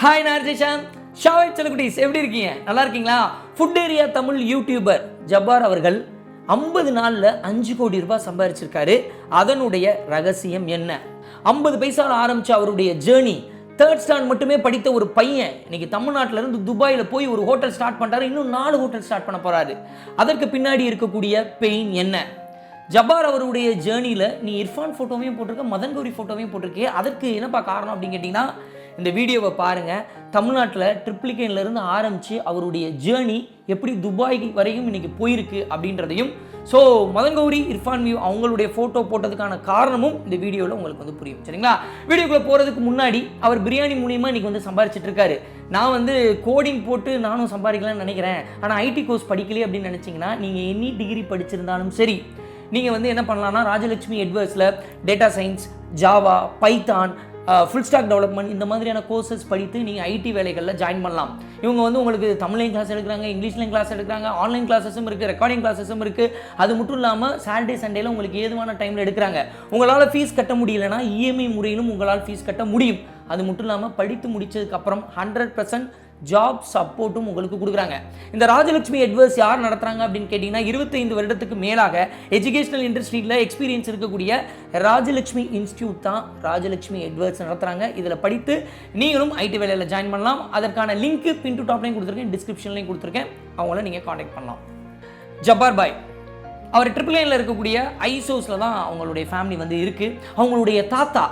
Hi நார்ஜிஷாம் ஷாவை செலகுட்டீஸ் எப்படி இருக்கீங்க? நல்லா இருக்கீங்களா? Food area Tamil YouTuber Jabbar அவர்கள் 50 நாளில் 5 கோடி ரூபாய் சம்பாதிச்சிருக்காரு. அதனுடைய ரகசியம் என்ன? 50 பைசாவில் ஆரம்பித்த அவருடைய ஜேர்னி, தேர்ட் ஸ்டாண்ட் மட்டுமே படித்த ஒரு பையன் இன்னைக்கு தமிழ்நாட்டிலேருந்து துபாயில் போய் ஒரு ஹோட்டல் ஸ்டார்ட் பண்ணுறாரு. இன்னும் 4 ஹோட்டல் ஸ்டார்ட் பண்ண போகிறாரு. அதற்கு பின்னாடி இருக்கக்கூடிய பெயின் என்ன? ஜப்பார் அவருடைய ஜேர்னியில் நீ இர்ஃபான் ஃபோட்டோவையும் போட்டிருக்க, மதன் கௌரி ஃபோட்டோவையும் போட்டிருக்கே, அதற்கு என்னப்பா காரணம் அப்படின்னு கேட்டிங்கன்னா, இந்த வீடியோவை பாருங்கள். தமிழ்நாட்டில் ட்ரிப்ளிகேன்லேருந்து ஆரம்பித்து அவருடைய ஜேர்னி எப்படி துபாய் வரையும் இன்றைக்கி போயிருக்கு அப்படின்றதையும், ஸோ மதன் கௌரி இர்ஃபான் வியூ அவங்களுடைய ஃபோட்டோ போட்டதுக்கான காரணமும் இந்த வீடியோவில் உங்களுக்கு வந்து புரியும். சரிங்களா? வீடியோக்குள்ளே போகிறதுக்கு முன்னாடி அவர் பிரியாணி மூலியமாக இன்றைக்கி வந்து சம்பாரிச்சிட்டு இருக்காரு. நான் கோடிங் போட்டு நானும் சம்பாதிக்கலாம்னு நினைக்கிறேன், ஆனால் ஐடி கோர்ஸ் படிக்கலையே அப்படின்னு நினச்சிங்கன்னா, நீங்கள் எனி டிகிரி படிச்சிருந்தாலும் சரி, நீங்கள் என்ன பண்ணலாம்னா ராஜலட்சுமி எட்வர்ஸில் data science, Java, Python, full stack development இந்த மாதிரியான கோர்சஸ் படித்து நீங்கள் ஐடி வேலைகளில் ஜாயின் பண்ணலாம். இவங்க உங்களுக்கு தமிழ்லையும் கிளாஸ் எடுக்கிறாங்க, இங்கிலீஷ்லையும் கிளாஸ் எடுக்கிறாங்க, ஆன்லைன் கிளாஸஸும் இருக்குது, ரெக்கார்டிங் கிளாஸஸும் இருக்குது. அது மட்டும் இல்லாமல் சாட்டர்டே சண்டேல உங்களுக்கு ஏதுவான டைமில் எடுக்கிறாங்க. உங்களால் ஃபீஸ் கட்ட முடியலைன்னா இஎம்ஐ முறையிலும் உங்களால் ஃபீஸ் கட்ட முடியும். அது மட்டும் இல்லாமல் படித்து முடித்ததுக்கப்புறம் 100% ஜாப் சப்போர்ட்டும் உங்களுக்கு கொடுக்குறாங்க. இந்த ராஜலட்சுமி எட்வர்ஸ் யார் நடத்துகிறாங்க அப்படின்னு கேட்டிங்கன்னா, 25 வருடத்துக்கு மேலாக எஜுகேஷனல் இண்டஸ்ட்ரியில் எக்ஸ்பீரியன்ஸ் இருக்கக்கூடிய ராஜலட்சுமி இன்ஸ்டியூட் தான் ராஜலட்சுமி எட்வர்ஸ் நடத்துகிறாங்க. இதில் படித்து நீங்களும் ஐடி வேலையில் ஜாயின் பண்ணலாம். அதற்கான லிங்க் பின் டு டாப்லையும் கொடுத்துருக்கேன், டிஸ்கிரிப்ஷன்லையும் கொடுத்துருக்கேன். அவங்கள நீங்கள் காண்டாக்ட் பண்ணலாம். ஜப்பார் பாய் அவர் ட்ரிபிள் இருக்கக்கூடிய ஐசோஸில் தான் அவங்களுடைய ஃபேமிலி இருக்குது. அவங்களுடைய தாத்தா,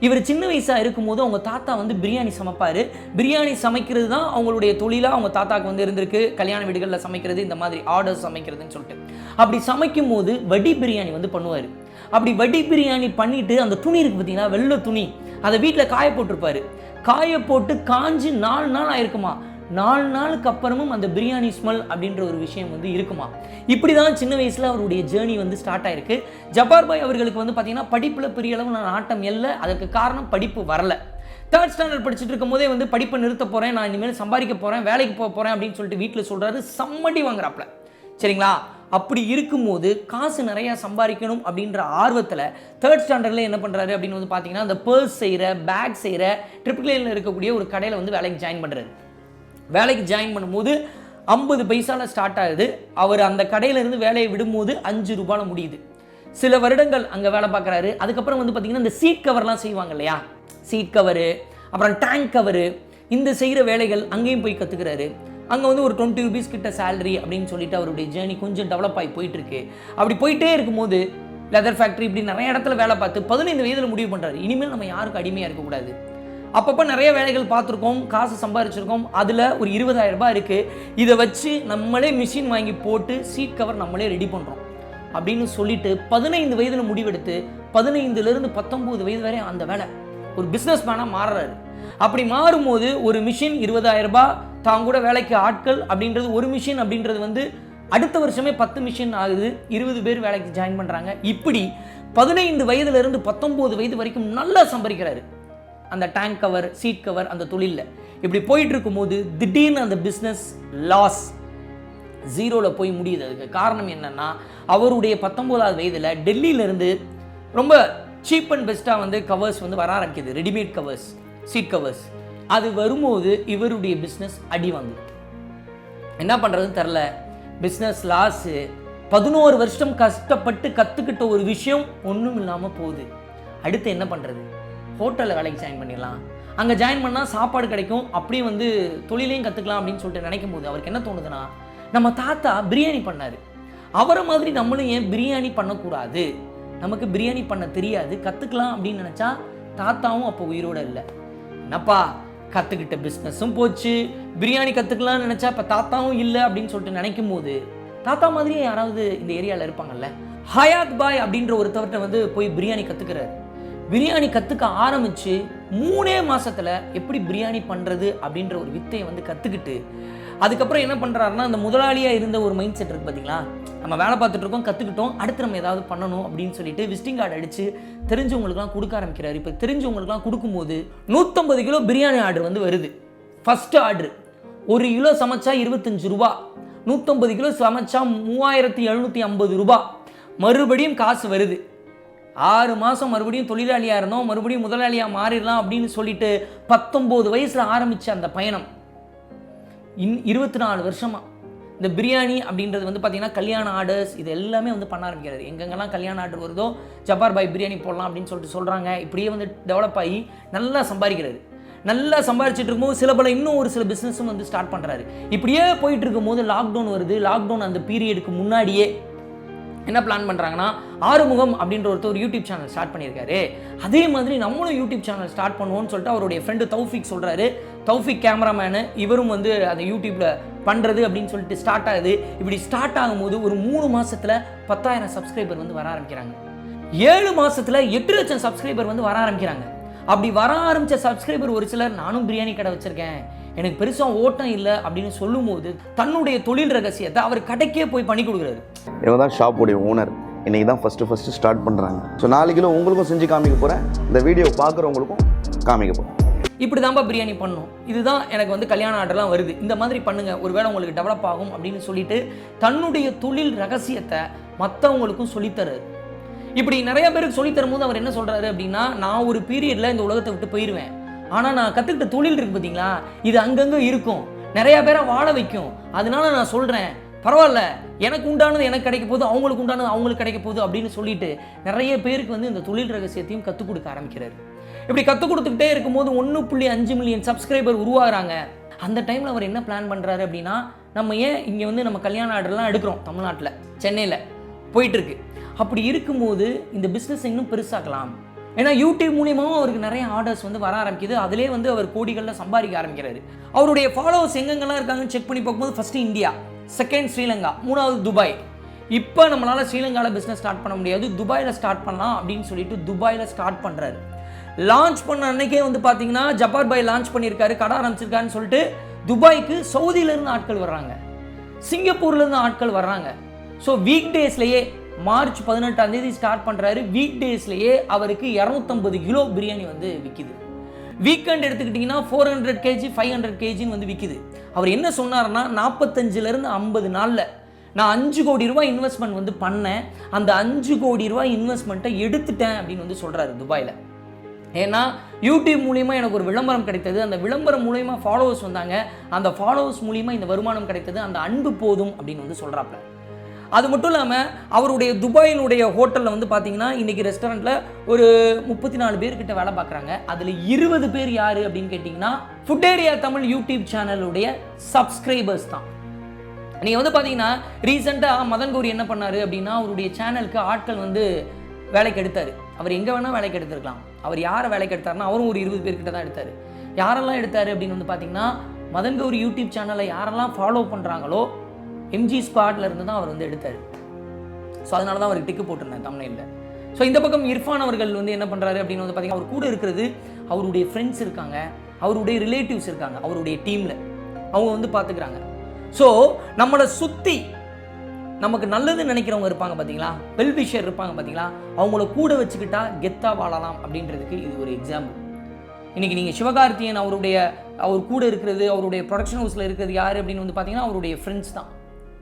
இவர் சின்ன வயசாக இருக்கும்போது அவங்க தாத்தா பிரியாணி சமைப்பார். பிரியாணி சமைக்கிறது தான் அவங்களுடைய தொழிலாக அவங்க தாத்தாவுக்கு இருந்திருக்கு. கல்யாண வீடுகளில் சமைக்கிறது, இந்த மாதிரி ஆர்டர்ஸ் சமைக்கிறதுன்னு சொல்லிட்டு அப்படி சமைக்கும் போது வடி பிரியாணி பண்ணுவார். அப்படி வடி பிரியாணி பண்ணிவிட்டு அந்த துணி இருக்குது பார்த்தீங்கன்னா, வெள்ளை துணி, அதை வீட்டில் காய போட்டிருப்பார். காய போட்டு காஞ்சி 4 நாள் ஆயிருக்குமா. 4 நாளுக்கு அப்புறமும் அந்த பிரியாணி ஸ்மெல் அப்படின்ற ஒரு விஷயம் இருக்குமா. இப்படி தான் சின்ன வயசில் அவருடைய ஜேர்னி ஸ்டார்ட் ஆயிருக்கு. ஜப்பார் பாய் அவர்களுக்கு பார்த்தீங்கன்னா படிப்பில் பெரிய அளவு நாட்டம் இல்லை. அதற்கு காரணம் படிப்பு வரல. தேர்ட் ஸ்டாண்டர்ட் படிச்சுட்டு இருக்கும் போதே படிப்பை நிறுத்த போகிறேன், நான் இனிமேல் சம்பாதிக்க போகிறேன், வேலைக்கு போக போகிறேன் அப்படின்னு சொல்லிட்டு வீட்டில் சொல்கிறாரு. சம்மடி வாங்குறாப்புல. சரிங்களா? அப்படி இருக்கும்போது காசு நிறையா சம்பாதிக்கணும் அப்படின்ற ஆர்வத்தில் தேர்ட் ஸ்டாண்டர்டில் என்ன பண்ணுறாரு அப்படின்னு பார்த்தீங்கன்னா, அந்த பர்ஸ் செய்கிற, பேக் செய்கிற ட்ரிபிள் இருக்கக்கூடிய ஒரு கடையில் வேலைக்கு ஜாயின் பண்ணுறாரு. வேலைக்கு ஜாயின் பண்ணும்போது 50 பைசாவில் ஸ்டார்ட் ஆகுது. அவர் அந்த கடையிலேருந்து வேலையை விடும்போது 5 ரூபாயில் முடியுது. சில வருடங்கள் அங்கே வேலை பார்க்குறாரு. அதுக்கப்புறம் பார்த்தீங்கன்னா, இந்த சீட் கவர்லாம் செய்வாங்க இல்லையா, சீட் கவரு, அப்புறம் டேங்க் கவரு, இந்த செய்கிற வேலைகள் அங்கேயும் போய் கற்றுக்கிறாரு. அங்கே ஒரு 20 ரூபீஸ் கிட்ட சேலரி அப்படின்னு சொல்லிட்டு அவருடைய ஜேர்னி கொஞ்சம் டெவலப் ஆகி போயிட்டுருக்கு. அப்படி போயிட்டே இருக்கும்போது லெதர் ஃபேக்ட்ரி இப்படி நிறைய இடத்துல வேலை பார்த்து 15 வயதில் முடிவு பண்ணுறாரு, இனிமேல் நம்ம யாருக்கும் அடிமையாக இருக்கக்கூடாது. அப்பப்போ நிறைய வேலைகள் பார்த்துருக்கோம், காசு சம்பாதிச்சிருக்கோம். அதில் ஒரு 20,000 ரூபாய் இருக்குது. இதை வச்சு நம்மளே மிஷின் வாங்கி போட்டு சீட் கவர் நம்மளே ரெடி பண்ணுறோம் அப்படின்னு சொல்லிட்டு 15 வயதில் முடிவெடுத்து 15லேருந்து 19 வயது வரை அந்த வேலை ஒரு பிஸ்னஸ் மேனாக மாறுறாரு. அப்படி மாறும்போது ஒரு மிஷின் 20,000 ரூபாய், தான் கூட வேலைக்கு ஆட்கள் அப்படின்றது, ஒரு மிஷின் அப்படின்றது அடுத்த வருஷமே 10 மிஷின் ஆகுது. 20 பேர் வேலைக்கு ஜாயின் பண்ணுறாங்க. இப்படி 15 வயதுலேருந்து 19 வயது வரைக்கும் நல்லா சம்பாதிக்கிறாரு. அந்த டேங்க் கவர், சீட் கவர், அந்த தொழிலில் இப்படி போயிட்டு இருக்கும்போது திடீர்னு அந்த பிஸ்னஸ் லாஸ், ஜீரோவில் போய் முடியுது. அதுக்கு காரணம் என்னன்னா, அவருடைய 19வது வயதில் டெல்லியிலேருந்து ரொம்ப சீப் அண்ட் பெஸ்ட்டாக கவர்ஸ் வர ஆரம்பிக்குது. Readymade covers, seat covers. அது வரும்போது இவருடைய பிஸ்னஸ் அடி வாங்குது. என்ன பண்ணுறதுன்னு தெரில, பிஸ்னஸ் லாஸு. 11 வருஷம் கஷ்டப்பட்டு கற்றுக்கிட்ட ஒரு விஷயம் ஒன்றும் இல்லாமல் போகுது. அடுத்து என்ன பண்ணுறது? ஹோட்டலில் வேலைக்கு ஜாயின் பண்ணிடலாம், அங்கே ஜாயின் பண்ணால் சாப்பாடு கிடைக்கும், அப்படியே தொழிலையும் கற்றுக்கலாம் அப்படின்னு சொல்லிட்டு நினைக்கும் போது அவருக்கு என்ன தோணுதுன்னா, நம்ம தாத்தா பிரியாணி பண்ணார், அவரை மாதிரி நம்மளும் ஏன் பிரியாணி பண்ணக்கூடாது, நமக்கு பிரியாணி பண்ண தெரியாது, கற்றுக்கலாம் அப்படின்னு நினச்சா தாத்தாவும் அப்போ உயிரோடு இல்லை. என்னப்பா கற்றுக்கிட்ட பிஸ்னஸும் போச்சு, பிரியாணி கற்றுக்கலாம்னு நினச்சா இப்போ தாத்தாவும் இல்லை அப்படின்னு சொல்லிட்டு நினைக்கும் போது, தாத்தா மாதிரியே யாராவது இந்த ஏரியாவில் இருப்பாங்கல்ல, ஹயாத் பாய் அப்படின்ற ஒருத்தவர்கிட்ட போய் பிரியாணி கற்றுக்கிறாரு. பிரியாணி கற்றுக்க ஆரம்பித்து 3 மாதத்தில் எப்படி பிரியாணி பண்ணுறது அப்படின்ற ஒரு வித்தையை கற்றுக்கிட்டு, அதுக்கப்புறம் என்ன பண்ணுறாருன்னா, அந்த முதலாளியாக இருந்த ஒரு மைண்ட் செட் இருக்குது பார்த்தீங்களா, நம்ம வேலை பார்த்துட்ருக்கோம், கற்றுக்கிட்டோம், அடுத்து நம்ம ஏதாவது பண்ணணும் அப்படின்னு சொல்லிட்டு விசிட்டிங் கார்டு அடித்து தெரிஞ்சவங்களுக்குலாம் கொடுக்க ஆரம்பிக்கிறார். இப்போ தெரிஞ்சவங்களுக்குலாம் கொடுக்கும்போது 150 கிலோ பிரியாணி ஆர்டர் வருது. ஃபஸ்ட்டு ஆர்டர் 1 கிலோ சமைச்சா 25 ரூபா, 150 கிலோ சமைச்சா 3750 ரூபா. மறுபடியும் காசு வருது. 6 மாதம் மறுபடியும் தொழிலாளியாக இருந்தோம், மறுபடியும் முதலாளியாக மாறிடலாம் அப்படின்னு சொல்லிட்டு 19 வயசில் ஆரம்பித்த அந்த பயணம் 24 வருஷமாக இந்த பிரியாணி அப்படின்றது வந்து பார்த்தீங்கன்னா கல்யாண ஆர்டர்ஸ் இது எல்லாமே வந்து பண்ண ஆரம்பிக்கிறாரு. எங்கெங்கெல்லாம் கல்யாண ஆர்டர் வருதோ ஜப்பார் பாய் பிரியாணி போடலாம் அப்படின்னு சொல்லிட்டு சொல்கிறாங்க. இப்படியே வந்து டெவலப் ஆகி நல்லா சம்பாதிக்கிறாரு. நல்லா சம்பாதிச்சுட்டு இருக்கும்போது சில இன்னும் ஒரு சில பிஸ்னஸும் வந்து ஸ்டார்ட் பண்ணுறாரு. இப்படியே போயிட்டு இருக்கும்போது லாக்டவுன் வருது. லாக்டவுன் அந்த பீரியடுக்கு முன்னாடியே என்ன பிளான் பண்ணுறாங்கன்னா, ஆறுமுகம் அப்படின்ற ஒருத்தர் யூடியூப் சேனல் ஸ்டார்ட் பண்ணியிருக்காரு. அதே மாதிரி நம்மளும் யூடியூப் சேனல் ஸ்டார்ட் பண்ணுவோம்னு சொல்லிட்டு அவருடைய ஃப்ரெண்டு தௌஃபிக் சொல்கிறாரு. தௌஃபிக் கேமராமேனு இவரும் வந்து அந்த யூடியூப்பில் பண்ணுறது அப்படின்னு சொல்லிட்டு ஸ்டார்ட் ஆகுது. இப்படி ஸ்டார்ட் ஆகும்போது ஒரு 3 மாதத்தில் 10,000 சப்ஸ்கிரைபர் வந்து வர ஆரம்பிக்கிறாங்க. 7 மாதத்தில் 8 லட்சம் சப்ஸ்கிரைபர் வந்து வர ஆரம்பிக்கிறாங்க. அப்படி வர ஆரம்பித்த சப்ஸ்கிரைபர் ஒரு சிலர் நானும் பிரியாணி கடை வச்சுருக்கேன், எனக்கு பெருசாக ஓட்டம் இல்லை அப்படின்னு சொல்லும்போது தன்னுடைய தொழில் ரகசியத்தை அவர் கடைக்கே போய் பண்ணி கொடுக்குறாரு. இவங்க தான் ஷாப்புடைய ஓனர். இன்றைக்கி தான் ஃபஸ்ட்டு ஸ்டார்ட் பண்ணுறாங்க. ஸோ 4 கிலோ உங்களுக்கும் செஞ்சு காமிக்க போகிறேன், இந்த வீடியோ பார்க்குறவங்களுக்கும் காமிக்க போகிறேன். இப்படி தான்ப்பா பிரியாணி பண்ணணும், இதுதான் எனக்கு வந்து கல்யாண ஆர்டர்லாம் வருது, இந்த மாதிரி பண்ணுங்கள், ஒருவேளை உங்களுக்கு டெவலப் ஆகும் அப்படின்னு சொல்லிட்டு தன்னுடைய தொழில் ரகசியத்தை மற்றவங்களுக்கும் சொல்லித்தராரு. இப்படி நிறைய பேருக்கு சொல்லித்தரும் போது அவர் என்ன சொல்கிறாரு அப்படின்னா, நான் ஒரு பீரியடில் இந்த உலகத்தை விட்டு போயிடுவேன், ஆனால் நான் கற்றுக்கிட்ட தொழில் இருக்குது பார்த்தீங்களா, இது அங்கங்கே இருக்கும், நிறையா பேரை வாழ வைக்கும், அதனால நான் சொல்கிறேன், பரவாயில்ல, எனக்கு உண்டானது எனக்கு கிடைக்க போகுது, அவங்களுக்கு உண்டானது அவங்களுக்கு கிடைக்க போகுது அப்படின்னு சொல்லிட்டு நிறைய பேருக்கு வந்து இந்த தொழில் ரகசியத்தையும் கற்றுக் கொடுக்க ஆரம்பிக்கிறாரு. இப்படி கற்றுக் கொடுத்துக்கிட்டே இருக்கும்போது 1.5 மில்லியன் சப்ஸ்கிரைபர் உருவாகிறாங்க. அந்த டைமில் அவர் என்ன பிளான் பண்ணுறாரு அப்படின்னா, நம்ம ஏன் இங்கே வந்து நம்ம கல்யாண ஆர்டர்லாம் எடுக்கிறோம், தமிழ்நாட்டில் சென்னையில் போயிட்டுருக்கு, அப்படி இருக்கும்போது இந்த பிஸ்னஸ் இன்னும் பெருசாக்கலாம். ஏன்னா யூடியூப் மூலியமாகவும் அவருக்கு நிறைய ஆர்டர்ஸ் வந்து வர ஆரம்பிக்குது. அதிலே வந்து அவர் கோடிகளில் சம்பாதிக்க ஆரம்பிக்கிறாரு. அவருடைய ஃபாலோவர்ஸ் எங்கெங்கெல்லாம் இருக்காங்கன்னு செக் பண்ணி பார்க்கும்போது ஃபஸ்ட்டு இந்தியா, செகண்ட் ஸ்ரீலங்கா, 3வது துபாய். இப்போ நம்மளால் ஸ்ரீலங்காவில் பிஸ்னஸ் ஸ்டார்ட் பண்ண முடியாது, துபாயில் ஸ்டார்ட் பண்ணலாம் அப்படின்னு சொல்லிட்டு துபாயில் ஸ்டார்ட் பண்ணுறாரு. லான்ச் பண்ண அன்னைக்கே வந்து பார்த்தீங்கன்னா ஜப்பார் பாய் லான்ச் பண்ணியிருக்காரு, கடை ஆரம்பிச்சிருக்காருன்னு சொல்லிட்டு துபாய்க்கு சவுதியிலேருந்து ஆட்கள் வர்றாங்க, சிங்கப்பூர்லேருந்து ஆட்கள் வர்றாங்க. ஸோ வீக் டேஸ்லேயே மார்ச் 18ஆம் தேதி ஸ்டார்ட் பண்ணுறாரு. வீக் டேஸ்லேயே அவருக்கு 250 கிலோ பிரியாணி வந்து விற்கிது. வீக்கெண்ட் எடுத்துக்கிட்டிங்கன்னா 400 kg 500 kgன்னு வந்து விற்கிது. அவர் என்ன சொன்னார்னா, 45லேருந்து 50 நாளில் நான் 5 கோடி ரூபாய் இன்வெஸ்ட்மெண்ட் வந்து பண்ணேன், அந்த 5 கோடி ரூபாய் இன்வெஸ்ட்மெண்ட்டை எடுத்துட்டேன் அப்படின்னு வந்து சொல்கிறாரு துபாயில். ஏன்னா யூடியூப் மூலிமா எனக்கு ஒரு விளம்பரம் கிடைத்தது, அந்த விளம்பரம் மூலிமா ஃபாலோவர்ஸ் வந்தாங்க, அந்த ஃபாலோவர்ஸ் மூலிமா இந்த வருமானம் கிடைத்தது, அந்த அன்பு போதும் அப்படின்னு வந்து சொல்கிறாப்புல. அது மட்டும் இல்லாமல் அவருடைய துபாயினுடைய ஹோட்டலில் வந்து பார்த்தீங்கன்னா இன்றைக்கி ரெஸ்டாரண்ட்டில் ஒரு 34 பேர்கிட்ட வேலை பார்க்குறாங்க. அதில் 20 பேர் யார் அப்படின்னு கேட்டிங்கன்னா ஃபுட் ஏரியா தமிழ் யூடியூப் சேனலுடைய சப்ஸ்கிரைபர்ஸ் தான். நீங்கள் வந்து பார்த்தீங்கன்னா ரீசெண்டாக மதன் கௌரி என்ன பண்ணார் அப்படின்னா, அவருடைய சேனலுக்கு ஆட்கள் வந்து வேலைக்கு எடுத்தார். அவர் எங்கே வேணால் வேலைக்கு எடுத்துருக்கலாம். அவர் யாரை வேலைக்கு எடுத்தார்னா அவரும் ஒரு 20 பேர்கிட்ட தான் எடுத்தார். யாரெல்லாம் எடுத்தார் அப்படின்னு வந்து பார்த்தீங்கன்னா, மதன் கௌரி யூடியூப் சேனலை யாரெல்லாம் ஃபாலோ பண்ணுறாங்களோ எம்ஜி ஸ்குவாட்ல இருந்து தான் அவர் வந்து எடுத்தார். ஸோ அதனால தான் அவருக்கு டிக்கு போட்டிருந்தேன் தமிழ்ல. ஸோ இந்த பக்கம் இர்ஃபான் அவர்கள் வந்து என்ன பண்ணுறாரு அப்படின்னு வந்து பார்த்தீங்கன்னா, அவர் கூட இருக்கிறது அவருடைய ஃப்ரெண்ட்ஸ் இருக்காங்க, அவருடைய ரிலேட்டிவ்ஸ் இருக்காங்க, அவருடைய டீமில் அவங்க வந்து பார்த்துக்கிறாங்க. ஸோ நம்மளை சுற்றி நமக்கு நல்லதுன்னு நினைக்கிறவங்க இருப்பாங்க பார்த்தீங்களா, வெல்விஷர் இருப்பாங்க பார்த்தீங்களா, அவங்கள கூட வச்சுக்கிட்டா கெத்தாக வாழலாம் அப்படின்றதுக்கு இது ஒரு எக்ஸாம்பிள். இன்றைக்கி நீங்கள் சிவகார்த்தியன் அவர் கூட இருக்கிறது, அவருடைய ப்ரொடக்ஷன் ஹவுஸில் இருக்கிறது யார் அப்படின்னு வந்து பார்த்தீங்கன்னா அவருடைய ஃப்ரெண்ட்ஸ் தான்,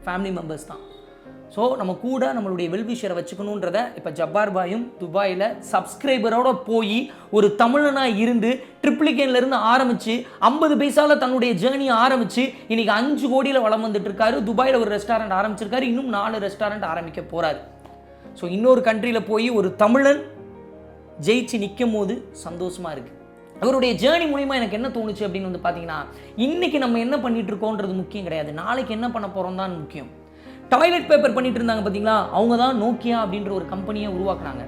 ஃபேமிலி மெம்பர்ஸ் தான். ஸோ நம்ம கூட நம்மளுடைய வெல்விஷரை வச்சுக்கணுன்றதை இப்போ ஜப்பார் பாயும் துபாயில் சப்ஸ்கிரைபரோடு போய் ஒரு தமிழனாக இருந்து ட்ரிப்ளிகேன்லேருந்து ஆரம்பித்து 50 பைசாவில் தன்னுடைய ஜேர்னியை ஆரம்பித்து இன்றைக்கி 5 கோடியில் வளம் வந்துட்டு இருக்காரு. துபாயில் ஒரு ரெஸ்டாரண்ட் ஆரம்பிச்சிருக்காரு, இன்னும் 4 ரெஸ்டாரண்ட் ஆரம்பிக்க போகிறாரு. ஸோ இன்னொரு கண்ட்ரியில் போய் ஒரு தமிழன் ஜெயிச்சு நிற்கும் போது சந்தோஷமாக இருக்குது. அவருடைய ஜேர்னி மூலிமா எனக்கு என்ன தோணுச்சு அப்படின்னு வந்து பார்த்தீங்கன்னா, இன்றைக்கி நம்ம என்ன பண்ணிகிட்டு இருக்கோன்றது முக்கியம் கிடையாது, நாளைக்கு என்ன பண்ண போகிறோம் தான் முக்கியம். டாய்லெட் பேப்பர் பண்ணிட்டு இருந்தாங்க பார்த்தீங்களா, அவங்க தான் நோக்கியா அப்படின்ற ஒரு கம்பெனியை உருவாக்குனாங்க.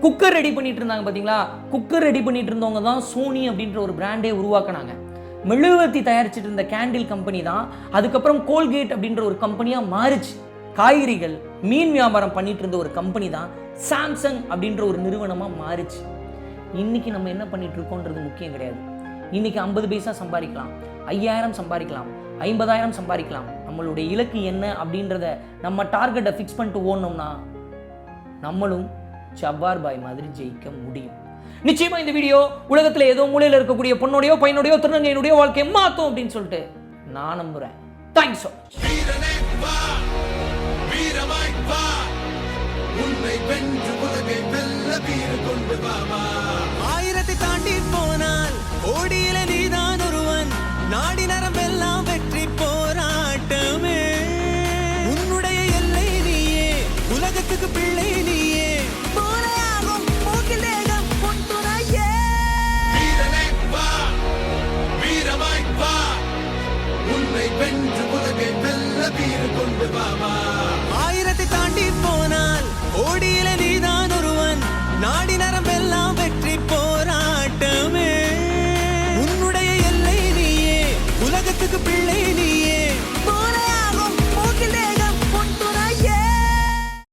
குக்கர் ரெடி பண்ணிட்டு இருந்தாங்க பார்த்தீங்களா, குக்கர் ரெடி பண்ணிட்டு இருந்தவங்க தான் சோனி அப்படின்ற ஒரு பிராண்டே உருவாக்குனாங்க. மெழுகுவர்த்தி தயாரிச்சுட்டு இருந்த கேண்டில் கம்பெனி தான் அதுக்கப்புறம் கோல்கேட் அப்படின்ற ஒரு கம்பெனியாக மாறிச்சு. காய்கறிகள் மீன் வியாபாரம் பண்ணிட்டு இருந்த ஒரு கம்பெனி தான் சாம்சங் அப்படின்ற ஒரு நிறுவனமாக மாறிச்சு. இன்றைக்கி நம்ம என்ன பண்ணிட்டு இருக்கோன்றது முக்கியம் கிடையாது. இன்றைக்கி 50 பைசா சம்பாதிக்கலாம், 5000 சம்பாதிக்கலாம், 50,000 சம்பாதிக்கலாம். நம்மளுடைய இலக்கு என்ன அப்படின்றத நம்ம டார்கெட்டை ஃபிக்ஸ் பண்ணிட்டு ஓடணும்னா நம்மளும் ஜப்பார் பாய் மாதிரி ஜெயிக்க முடியும். நிச்சயமா இந்த வீடியோ உலகத்தில் ஏதோ மூலையில் இருக்கக்கூடிய பொண்ணோடையோ பையனோடையோ திருநங்கையினுடைய வாழ்க்கையை மாற்றும் அப்படின்னு சொல்லிட்டு நான் நம்புகிறேன். Thanks so much. பாபா. 1000 தாண்டி போனால் கோடியில நீதான் ஒருவன். நாடி நரம்பெல்லாம் வெற்றி போராட்டமே. உன்னுடைய எல்லை நீயே, உலகத்துக்கு பிள்ளை நீயே. போலையாகும் மூக்கில் தேகம் உன் துணையே. வீரனை வா, வீரமாய் வா. உன்னை வென்று உலகை வெல்ல வீறு கொண்டு பாபா. 1000 தாண்டி போனால் கோடியில நீதான் ஒருவன். நாடி நரம்பெல்லாம் வெற்றி போராட்டமே. உன்னுடைய எல்லை நீயே, உலகத்துக்கு பிள்ளை